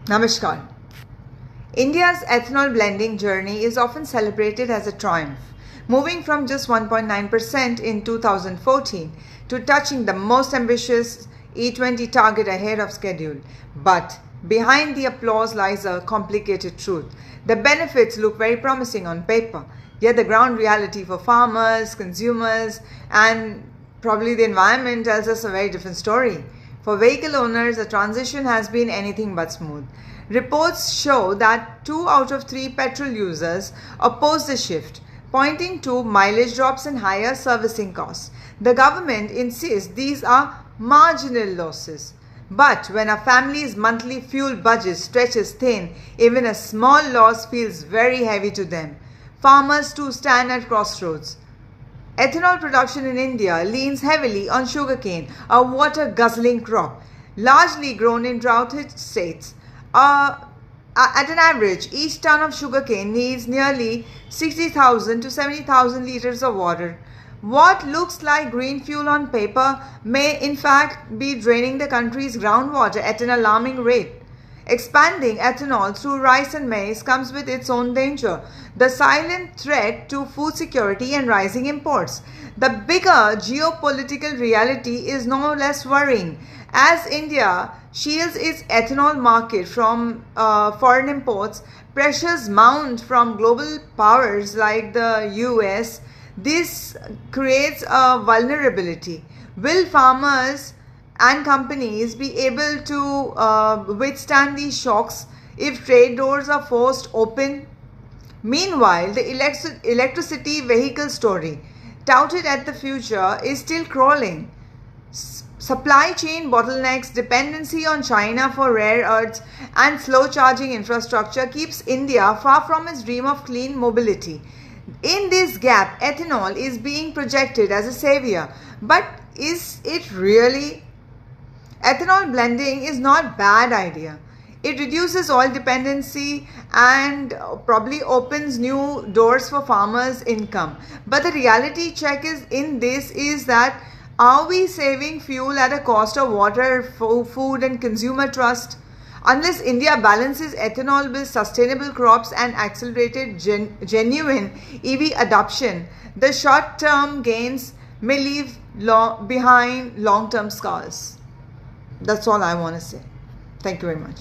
Namaskar. India's ethanol blending journey is often celebrated as a triumph, moving from just 1.9% in 2014 to touching the most ambitious E20 target ahead of schedule. But behind the applause lies a complicated truth. The benefits look very promising on paper, yet the ground reality for farmers, consumers, and probably the environment tells us a very different story. For vehicle owners, the transition has been anything but smooth. Reports show that 2 out of 3 petrol users oppose the shift, pointing to mileage drops and higher servicing costs. The government insists these are marginal losses. But when a family's monthly fuel budget stretches thin, even a small loss feels very heavy to them. Farmers too stand at crossroads. Ethanol production in India leans heavily on sugarcane, a water-guzzling crop, largely grown in drought-hit states. At an average, each ton of sugarcane needs nearly 60,000 to 70,000 liters of water. What looks like green fuel on paper may in fact be draining the country's groundwater at an alarming rate. Expanding ethanol through rice and maize comes with its own danger, the silent threat to food security and rising imports. The bigger geopolitical reality is no less worrying. As India shields its ethanol market from foreign imports, pressures mount from global powers like the US. This creates a vulnerability. Will farmers and companies be able to withstand these shocks if trade doors are forced open? Meanwhile, the electricity vehicle story, touted at the future, is still crawling. Supply chain bottlenecks, dependency on China for rare earths, and slow charging infrastructure keeps India far from its dream of clean mobility. In this gap, ethanol is being projected as a savior. But is it really? Ethanol blending is not a bad idea. It reduces oil dependency and probably opens new doors for farmers' income. But the reality check is that are we saving fuel at a cost of water, food and consumer trust? Unless India balances ethanol with sustainable crops and accelerated genuine EV adoption, the short-term gains may leave behind long-term scars. That's all I want to say. Thank you very much.